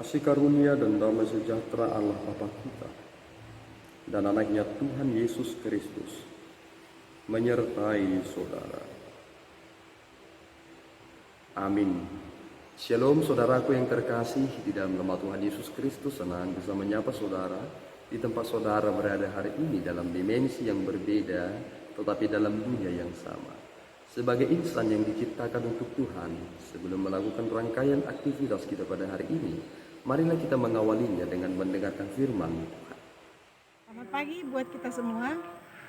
Kasih karunia dan damai sejahtera Allah Bapa kita dan anaknya Tuhan Yesus Kristus menyertai saudara. Amin. Shalom saudaraku yang terkasih, di dalam nama Tuhan Yesus Kristus senang bisa menyapa saudara di tempat saudara berada hari ini dalam dimensi yang berbeda tetapi dalam dunia yang sama. Sebagai insan yang diciptakan untuk Tuhan, sebelum melakukan rangkaian aktivitas kita pada hari ini, marilah kita mengawalinya dengan mendengarkan firman Tuhan. Selamat pagi buat kita semua.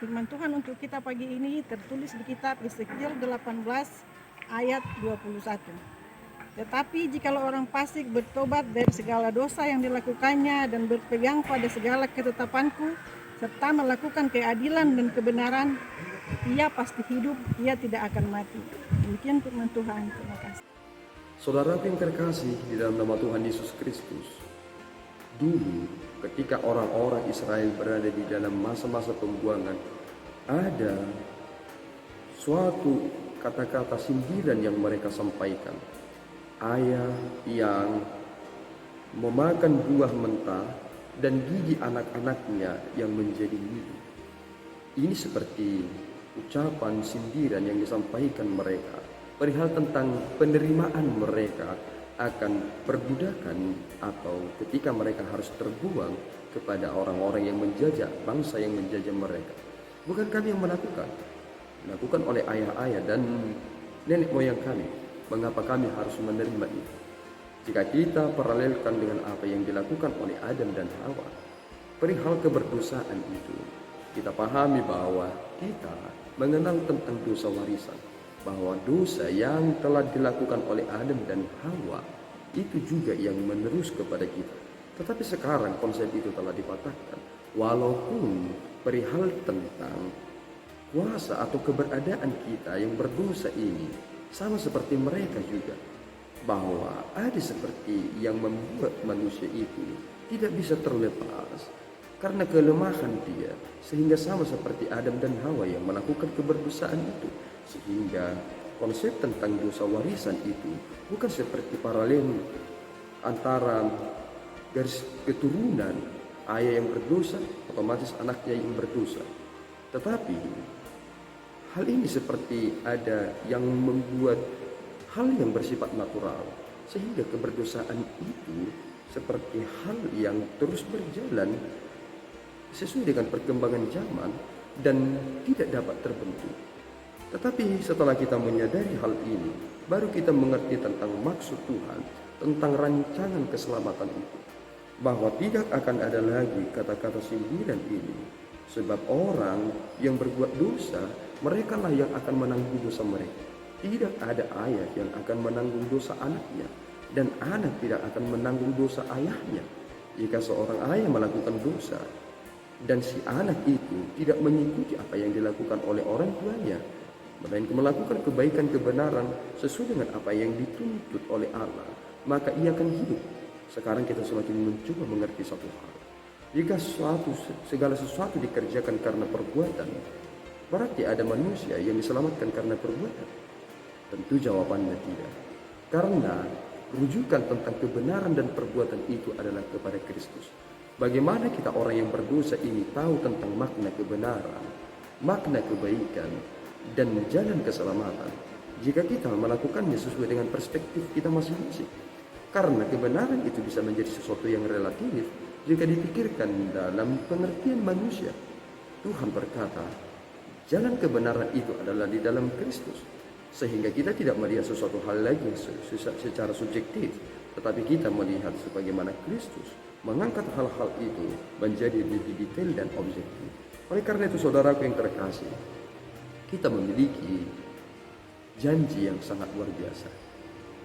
Firman Tuhan untuk kita pagi ini tertulis di kitab Yeskiel 18 ayat 21. Tetapi jikalau orang fasik bertobat dari segala dosa yang dilakukannya dan berpegang pada segala ketetapanku serta melakukan keadilan dan kebenaran, ia pasti hidup, ia tidak akan mati. Demikian firman Tuhan. Terima kasih. Saudaraku yang terkasih di dalam nama Tuhan Yesus Kristus, dulu ketika orang-orang Israel berada di dalam masa-masa pembuangan, ada suatu kata-kata sindiran yang mereka sampaikan. Ayah yang memakan buah mentah dan gigi anak-anaknya yang menjadi hidup. Ini seperti ucapan sindiran yang disampaikan mereka perihal tentang penerimaan mereka akan perbudakan atau ketika mereka harus terbuang kepada orang-orang yang menjajah, bangsa yang menjajah mereka. Bukan kami yang dilakukan oleh ayah-ayah dan nenek moyang kami. Mengapa kami harus menerima itu? Jika kita paralelkan dengan apa yang dilakukan oleh Adam dan Hawa perihal keberdosaan itu, kita pahami bahwa kita mengenal tentang dosa warisan, bahwa dosa yang telah dilakukan oleh Adam dan Hawa itu juga yang menerus kepada kita. Tetapi sekarang konsep itu telah dipatahkan. Walaupun perihal tentang kuasa atau keberadaan kita yang berdosa ini sama seperti mereka juga, bahwa ada seperti yang membuat manusia itu tidak bisa terlepas karena kelemahan dia, sehingga sama seperti Adam dan Hawa yang melakukan keberdosaan itu. Sehingga konsep tentang dosa warisan itu bukan seperti paralel antara garis keturunan, ayah yang berdosa otomatis anaknya yang berdosa. Tetapi hal ini seperti ada yang membuat hal yang bersifat natural, sehingga keberdosaan itu seperti hal yang terus berjalan sesuai dengan perkembangan zaman dan tidak dapat terbentuk. Tetapi setelah kita menyadari hal ini, baru kita mengerti tentang maksud Tuhan, tentang rancangan keselamatan itu, bahwa tidak akan ada lagi kata-kata sindiran ini, sebab orang yang berbuat dosa, mereka lah yang akan menanggung dosa mereka. Tidak ada ayah yang akan menanggung dosa anaknya, dan anak tidak akan menanggung dosa ayahnya. Jika seorang ayah melakukan dosa dan si anak itu tidak mengikuti apa yang dilakukan oleh orang tuanya, melainkan melakukan kebaikan kebenaran sesuai dengan apa yang dituntut oleh Allah, maka ia akan hidup. Sekarang kita semakin mencoba mengerti satu hal. Jika segala sesuatu dikerjakan karena perbuatan, berarti ada manusia yang diselamatkan karena perbuatan? Tentu jawabannya tidak. Karena rujukan tentang kebenaran dan perbuatan itu adalah kepada Kristus. Bagaimana kita orang yang berdosa ini tahu tentang makna kebenaran, makna kebaikan, dan jalan keselamatan jika kita melakukannya sesuai dengan perspektif kita masing-masing? Karena kebenaran itu bisa menjadi sesuatu yang relatif jika dipikirkan dalam pengertian manusia. Tuhan berkata, jalan kebenaran itu adalah di dalam Kristus. Sehingga kita tidak melihat sesuatu hal lagi secara subjektif, tetapi kita melihat sebagaimana Kristus mengangkat hal-hal itu menjadi lebih detail dan objektif. Oleh karena itu saudaraku yang terkasih, kita memiliki janji yang sangat luar biasa,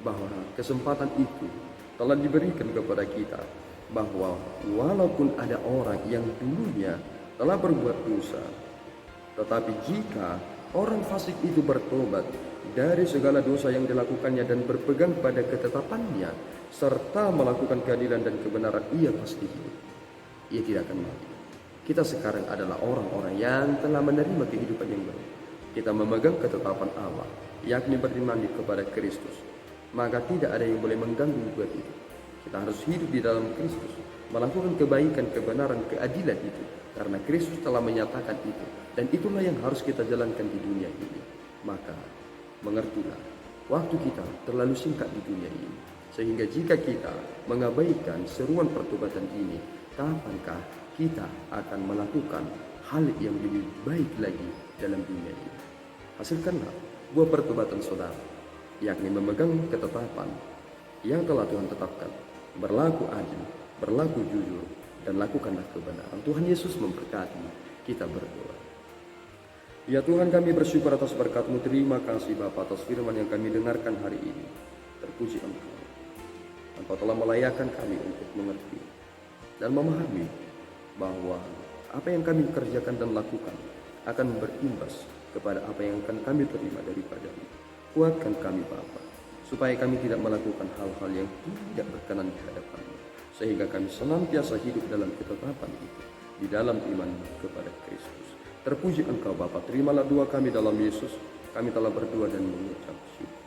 bahwa kesempatan itu telah diberikan kepada kita, bahwa walaupun ada orang yang dulunya telah berbuat dosa, tetapi jika orang fasik itu bertobat dari segala dosa yang dilakukannya dan berpegang pada ketetapannya serta melakukan keadilan dan kebenaran, ia pasti hidup. Ia tidak akan mati. Kita sekarang adalah orang-orang yang telah menerima kehidupan yang baru. Kita memegang ketetapan Allah, yakni beriman kepada Kristus. Maka tidak ada yang boleh mengganggu buat itu. Kita harus hidup di dalam Kristus, melakukan kebaikan, kebenaran, keadilan itu, karena Kristus telah menyatakan itu, dan itulah yang harus kita jalankan di dunia ini. Maka, mengertilah, waktu kita terlalu singkat di dunia ini, sehingga jika kita mengabaikan seruan pertobatan ini, kapankah kita akan melakukan hal yang lebih baik lagi dalam dunia ini? Hasilkanlah buah pertobatan saudara, yakni memegang ketetapan yang telah Tuhan tetapkan, berlaku adil, berlaku jujur, dan lakukanlah kebenaran. Tuhan Yesus memberkati. Kita berdoa. Ya Tuhan, kami bersyukur atas berkat-Mu. Terima kasih Bapa atas firman yang kami dengarkan hari ini. Terpuji Engkau. Engkau telah melayakkan kami untuk mengerti dan memahami bahwa apa yang kami kerjakan dan lakukan akan berimbas kepada apa yang akan kami terima daripada-Mu. Kuatkan kami Bapa, supaya kami tidak melakukan hal-hal yang tidak berkenan di hadapan-Mu, sehingga kami senantiasa hidup dalam ketetapan itu, di dalam iman kepada Kristus. Terpuji Engkau Bapa, terimalah doa kami dalam Yesus. Kami telah berdoa dan mengucap syukur.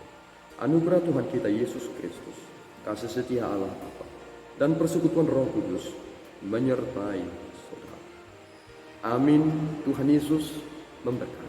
Anugerah Tuhan kita Yesus Kristus, kasih setia Allah Bapa, dan persekutuan Roh Kudus menyertai saudara. Amin. Tuhan Yesus memberkati.